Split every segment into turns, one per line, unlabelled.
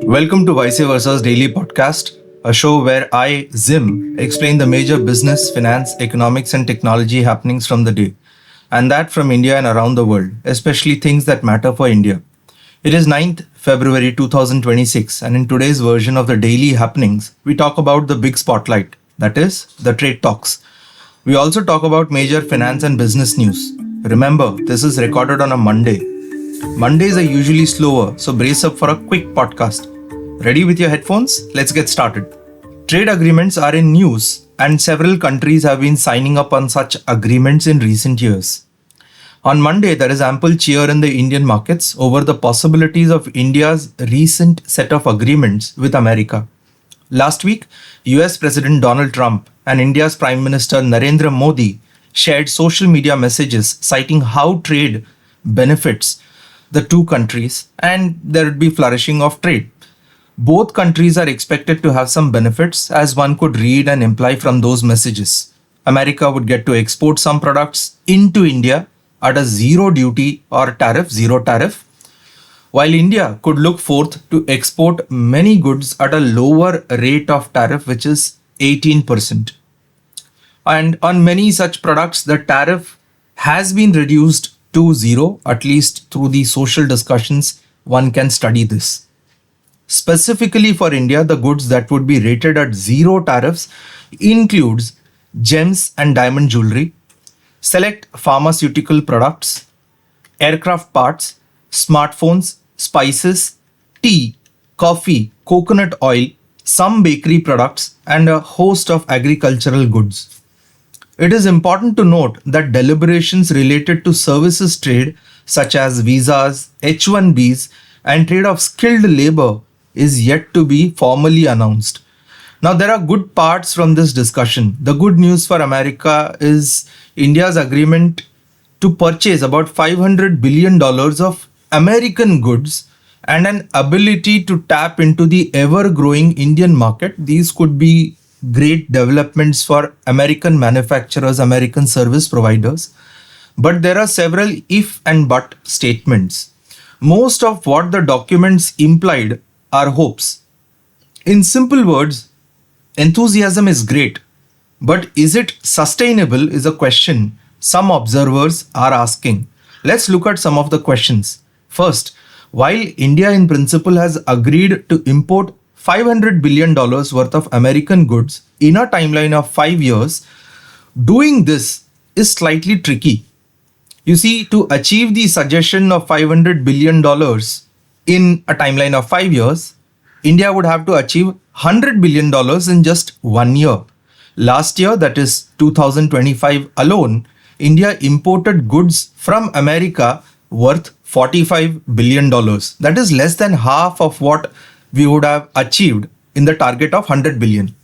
Welcome to Viceversa's Daily Podcast, a show where I, Zim, explain the major business, finance, economics, and technology happenings from the day, and that from India and around the world, especially things that matter for India. It is 9th February 2026, and in today's version of the daily happenings, we talk about the big spotlight, that is, the trade talks. We also talk about major finance and business news. Remember, this is recorded on a Monday. Mondays are usually slower, so brace up for a quick podcast. Ready with your headphones? Let's get started. Trade agreements are in news, and several countries have been signing up on such agreements in recent years. On Monday, there is ample cheer in the Indian markets over the possibilities of India's recent set of agreements with America. Last week, US President Donald Trump and India's Prime Minister Narendra Modi shared social media messages citing how trade benefits the two countries and there would be flourishing of trade. Both countries are expected to have some benefits, as one could read and imply from those messages. America would get to export some products into India at a zero duty or zero tariff, while India could look forth to export many goods at a lower rate of tariff, which is 18%. And on many such products, the tariff has been reduced to zero, at least through the social discussions, one can study this. Specifically for India, the goods that would be rated at zero tariffs includes gems and diamond jewelry, select pharmaceutical products, aircraft parts, smartphones, spices, tea, coffee, coconut oil, some bakery products, and a host of agricultural goods. It is important to note that deliberations related to services trade, such as visas, H-1Bs, and trade of skilled labor, is yet to be formally announced. Now, there are good parts from this discussion. The good news for America is India's agreement to purchase about $500 billion of American goods and an ability to tap into the ever-growing Indian market. These could be great developments for American manufacturers, American service providers. But there are several if and but statements. Most of what the documents implied are hopes. In simple words, enthusiasm is great, but is it sustainable is a question some observers are asking. Let's look at some of the questions. First, while India in principle has agreed to import $500 billion worth of American goods in a timeline of 5 years, doing this is slightly tricky. You see, to achieve the suggestion of $500 billion in a timeline of 5 years, India would have to achieve $100 billion in just 1 year. Last year, that is 2025 alone, India imported goods from America worth $45 billion. That is less than half of what we would have achieved in the target of 100 billion.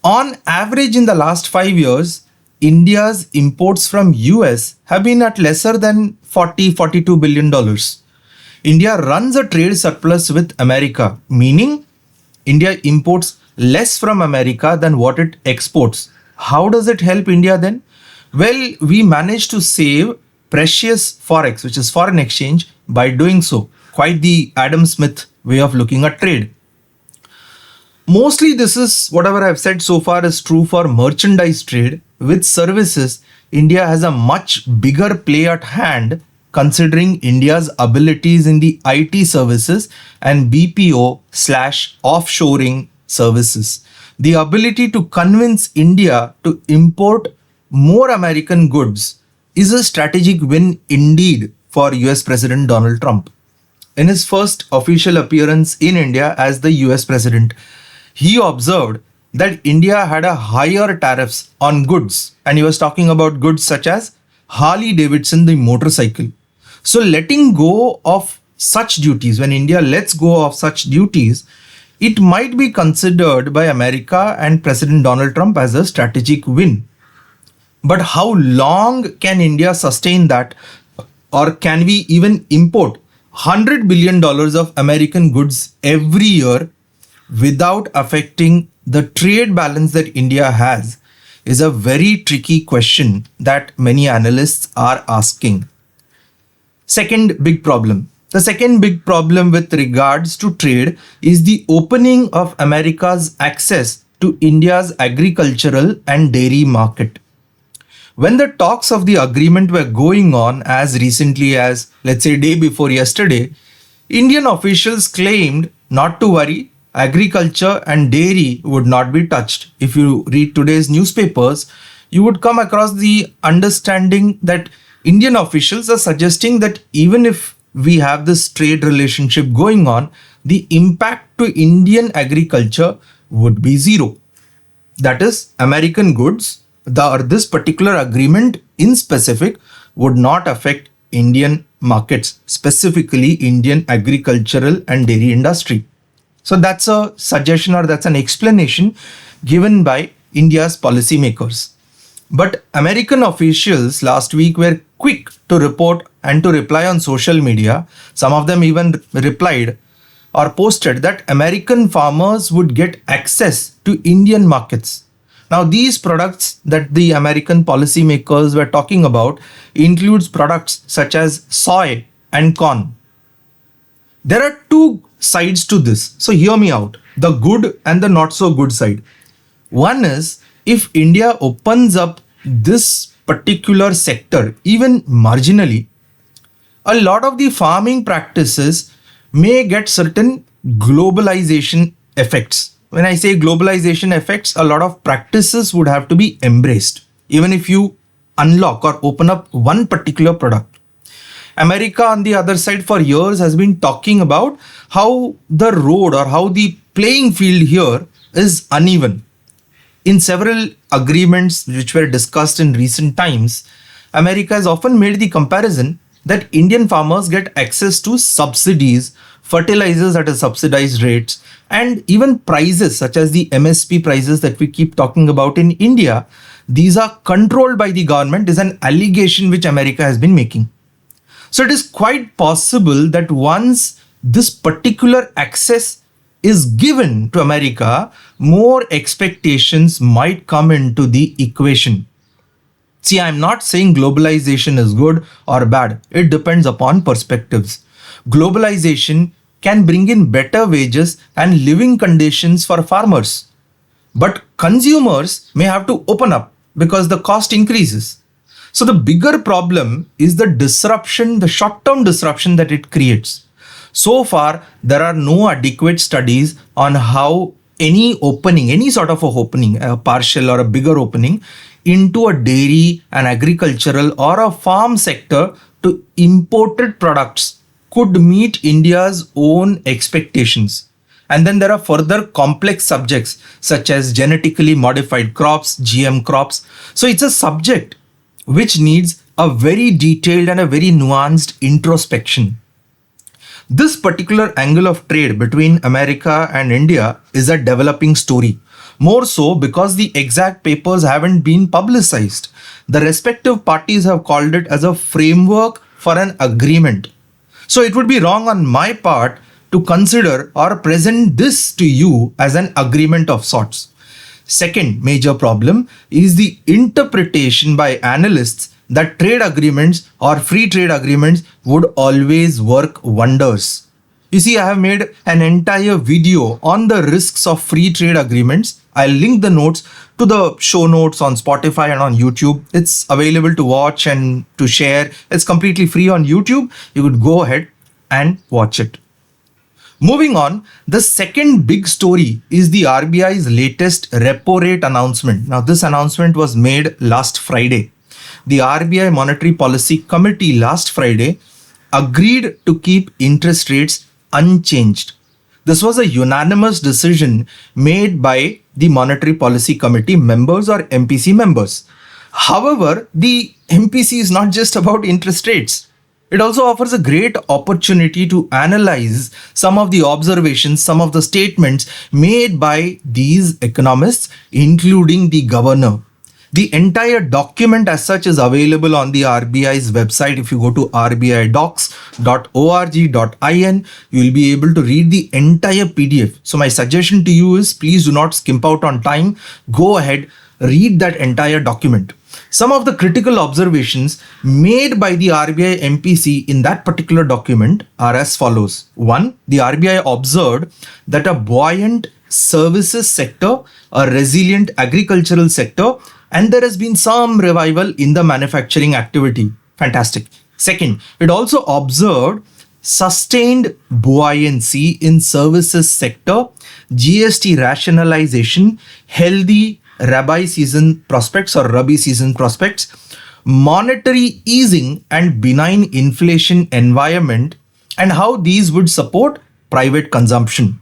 On average, in the last 5 years, India's imports from US have been at lesser than $42 billion. India runs a trade surplus with America, meaning India imports less from America than what it exports. How does it help India then? Well, we managed to save precious forex, which is foreign exchange, by doing so. Quite the Adam Smith way of looking at trade. Mostly this is whatever I've said so far is true for merchandise trade. With services, India has a much bigger play at hand considering India's abilities in the IT services and BPO/offshoring services. The ability to convince India to import more American goods is a strategic win indeed for US President Donald Trump. In his first official appearance in India as the US President, he observed that India had a higher tariffs on goods, and he was talking about goods such as Harley Davidson, the motorcycle. So letting go of such duties, when India lets go of such duties, it might be considered by America and President Donald Trump as a strategic win. But how long can India sustain that, or can we even import $100 billion of American goods every year without affecting the trade balance that India has is a very tricky question that many analysts are asking. Second big problem, The second big problem with regards to trade is the opening of America's access to India's agricultural and dairy market. When the talks of the agreement were going on as recently as, let's say, day before yesterday, Indian officials claimed not to worry, agriculture and dairy would not be touched. If you read today's newspapers, you would come across the understanding that Indian officials are suggesting that even if we have this trade relationship going on, the impact to Indian agriculture would be zero. That is, American goods, this particular agreement in specific would not affect Indian markets, specifically Indian agricultural and dairy industry. So that's a suggestion or that's an explanation given by India's policymakers. But American officials last week were quick to report and to reply on social media. Some of them even replied or posted that American farmers would get access to Indian markets. Now, these products that the American policymakers were talking about includes products such as soy and corn. There are two sides to this. So hear me out, the good and the not so good side. One is, if India opens up this particular sector, even marginally, a lot of the farming practices may get certain globalization effects. When I say globalization effects, a lot of practices would have to be embraced, even if you unlock or open up one particular product. America, on the other side, for years has been talking about how the road or how the playing field here is uneven. In several agreements which were discussed in recent times, America has often made the comparison that Indian farmers get access to subsidies, fertilizers at a subsidized rates, and even prices such as the MSP prices that we keep talking about in India. These are controlled by the government is an allegation which America has been making. So it is quite possible that once this particular access is given to America, more expectations might come into the equation. See, I'm not saying globalization is good or bad. It depends upon perspectives. Globalization can bring in better wages and living conditions for farmers. But consumers may have to open up because the cost increases. So the bigger problem is the disruption, the short-term disruption that it creates. So far, there are no adequate studies on how any opening, any sort of a opening, a partial or a bigger opening into a dairy, an agricultural or a farm sector to imported products could meet India's own expectations. And then there are further complex subjects such as genetically modified crops, GM crops. So it's a subject which needs a very detailed and a very nuanced introspection. This particular angle of trade between America and India is a developing story. More so because the exact papers haven't been publicized. The respective parties have called it as a framework for an agreement. So it would be wrong on my part to consider or present this to you as an agreement of sorts. Second major problem is the interpretation by analysts that trade agreements or free trade agreements would always work wonders. You see, I have made an entire video on the risks of free trade agreements. I'll link the notes to the show notes on Spotify and on YouTube. It's available to watch and to share. It's completely free on YouTube. You could go ahead and watch it. Moving on, the second big story is the RBI's latest repo rate announcement. Now, this announcement was made last Friday. The RBI Monetary Policy Committee last Friday agreed to keep interest rates unchanged. This was a unanimous decision made by the Monetary Policy Committee members or MPC members. However, the MPC is not just about interest rates. It also offers a great opportunity to analyze some of the observations, some of the statements made by these economists, including the governor. The entire document as such is available on the RBI's website. If you go to rbidocs.org.in, you will be able to read the entire PDF. So my suggestion to you is please do not skimp out on time. Go ahead, read that entire document. Some of the critical observations made by the RBI MPC in that particular document are as follows. One, the RBI observed that a buoyant services sector, a resilient agricultural sector, and there has been some revival in the manufacturing activity. Fantastic. Second, it also observed sustained buoyancy in services sector, GST rationalization, healthy Rabi season prospects, monetary easing and benign inflation environment, and how these would support private consumption.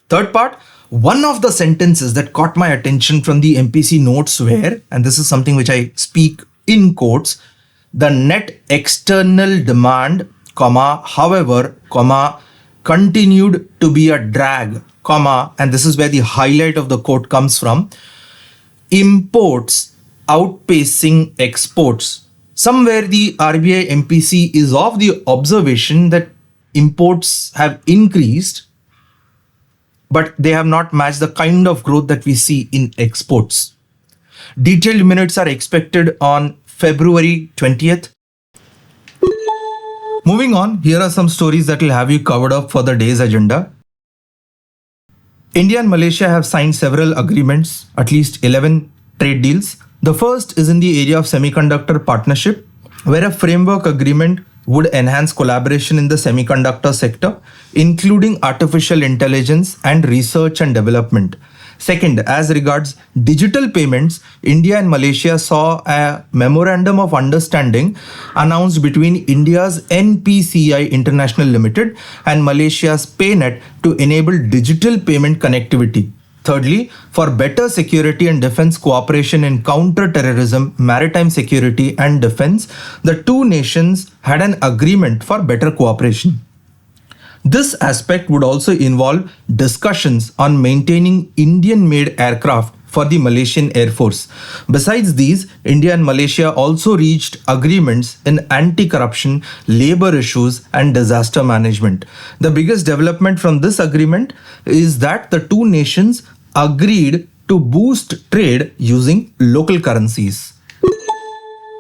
Third part, one of the sentences that caught my attention from the MPC notes were, and this is something which I speak in quotes, the net external demand, however, continued to be a drag, and this is where the highlight of the quote comes from, imports outpacing exports. Somewhere the RBI MPC is of the observation that imports have increased, but they have not matched the kind of growth that we see in exports. Detailed minutes are expected on February 20th. Moving on, here are some stories that will have you covered up for the day's agenda. India and Malaysia have signed several agreements, at least 11 trade deals. The first is in the area of semiconductor partnership, where a framework agreement would enhance collaboration in the semiconductor sector, including artificial intelligence and research and development. Second, as regards digital payments, India and Malaysia saw a memorandum of understanding announced between India's NPCI International Limited and Malaysia's PayNet to enable digital payment connectivity. Thirdly, for better security and defense cooperation in counter-terrorism, maritime security and defense, the two nations had an agreement for better cooperation. This aspect would also involve discussions on maintaining Indian-made aircraft for the Malaysian Air Force. Besides these, India and Malaysia also reached agreements in anti-corruption, labor issues, and disaster management. The biggest development from this agreement is that the two nations agreed to boost trade using local currencies.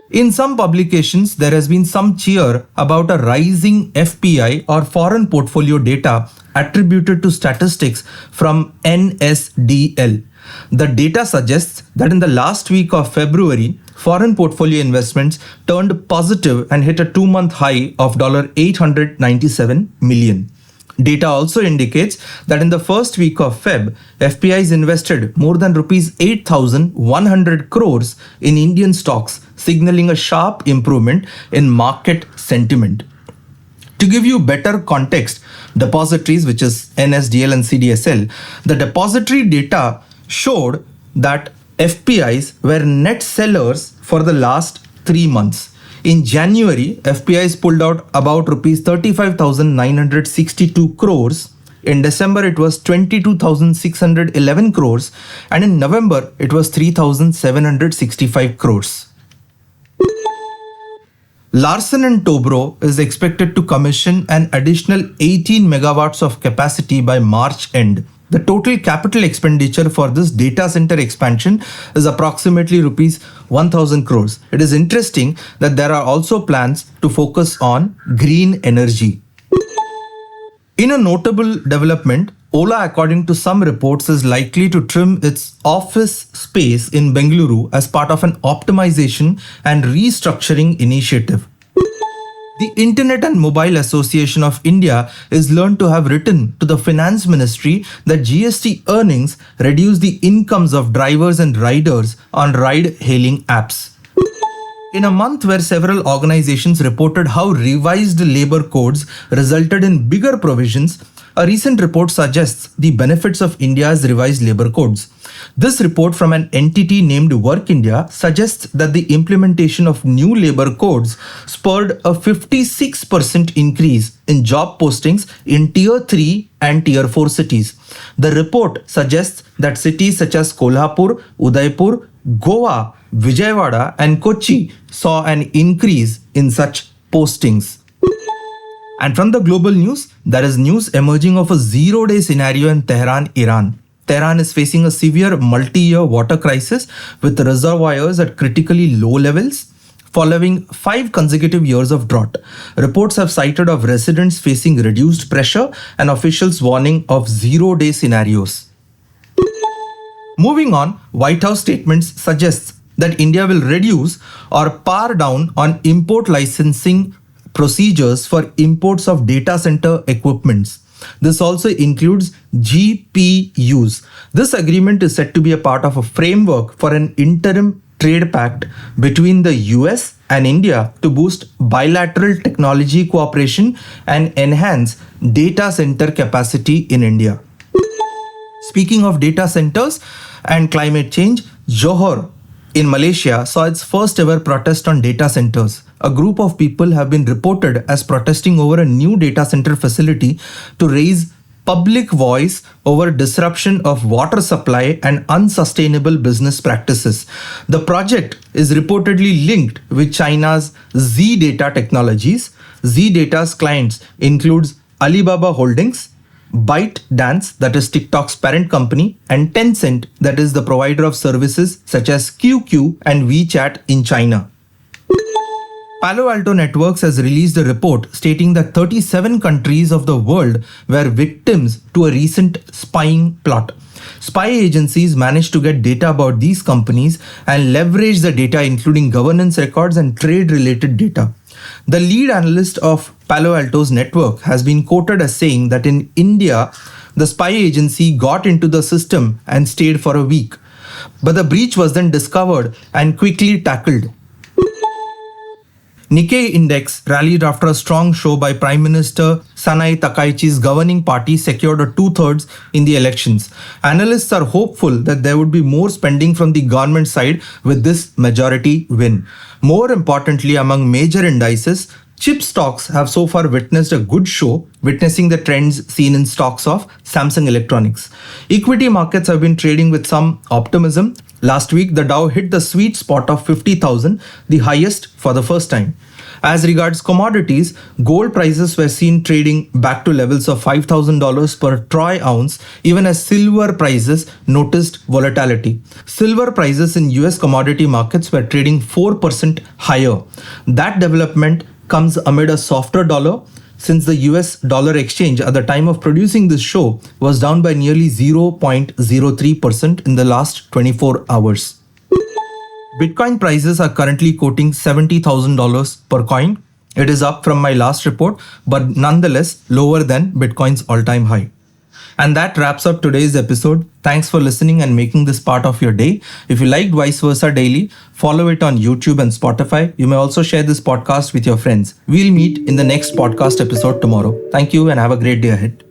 In some publications, there has been some cheer about a rising FPI or foreign portfolio data attributed to statistics from NSDL. The data suggests that in the last week of February, foreign portfolio investments turned positive and hit a 2-month high of $897 million. Data also indicates that in the first week of Feb, FPIs invested more than rupees 8,100 crores in Indian stocks, signaling a sharp improvement in market sentiment. To give you better context, depositories, which is NSDL and CDSL, the depository data showed that FPIs were net sellers for the last 3 months. In January, FPIs pulled out about rupees 35,962 crores. In December, it was 22,611 crores. And in November, it was 3,765 crores. Larsen & Toubro is expected to commission an additional 18 megawatts of capacity by March end. The total capital expenditure for this data center expansion is approximately rupees 1,000 crores. It is interesting that there are also plans to focus on green energy. In a notable development, Ola, according to some reports, is likely to trim its office space in Bengaluru as part of an optimization and restructuring initiative. The Internet and Mobile Association of India is learned to have written to the Finance Ministry that GST earnings reduce the incomes of drivers and riders on ride-hailing apps. In a month where several organizations reported how revised labor codes resulted in bigger provisions, a recent report suggests the benefits of India's revised labor codes. This report from an entity named Work India suggests that the implementation of new labor codes spurred a 56% increase in job postings in Tier 3 and Tier 4 cities. The report suggests that cities such as Kolhapur, Udaipur, Goa, Vijayawada and Kochi saw an increase in such postings. And from the global news, there is news emerging of a zero-day scenario in Tehran, Iran. Tehran is facing a severe multi-year water crisis with reservoirs at critically low levels following 5 consecutive years of drought. Reports have cited of residents facing reduced pressure and officials warning of zero-day scenarios. Moving on, White House statements suggests that India will reduce or par down on import licensing procedures for imports of data center equipments. This also includes GPUs. This agreement is said to be a part of a framework for an interim trade pact between the US and India to boost bilateral technology cooperation and enhance data center capacity in India. Speaking of data centers and climate change, Johor in Malaysia saw its first ever protest on data centers. A group of people have been reported as protesting over a new data center facility to raise public voice over disruption of water supply and unsustainable business practices. The project is reportedly linked with China's Z Data Technologies. Z Data's clients includes Alibaba Holdings, ByteDance, that is TikTok's parent company, and Tencent, that is the provider of services such as QQ and WeChat in China. Palo Alto Networks has released a report stating that 37 countries of the world were victims to a recent spying plot. Spy agencies managed to get data about these companies and leverage the data, including governance records and trade-related data. The lead analyst of Palo Alto's network has been quoted as saying that in India, the spy agency got into the system and stayed for a week. But the breach was then discovered and quickly tackled. Nikkei index rallied after a strong show by Prime Minister Sanai Takaichi's governing party secured a 2/3 in the elections. Analysts are hopeful that there would be more spending from the government side with this majority win. More importantly, among major indices, chip stocks have so far witnessed a good show, witnessing the trends seen in stocks of Samsung Electronics. Equity markets have been trading with some optimism. Last week, the Dow hit the sweet spot of 50,000, the highest for the first time. As regards commodities, gold prices were seen trading back to levels of $5,000 per troy ounce, even as silver prices noticed volatility. Silver prices in US commodity markets were trading 4% higher. That development comes amid a softer dollar, since the US dollar exchange at the time of producing this show was down by nearly 0.03% in the last 24 hours. Bitcoin prices are currently quoting $70,000 per coin. It is up from my last report, but nonetheless lower than Bitcoin's all-time high. And that wraps up today's episode. Thanks for listening and making this part of your day. If you liked Viceversa Daily, follow it on YouTube and Spotify. You may also share this podcast with your friends. We'll meet in the next podcast episode tomorrow. Thank you and have a great day ahead.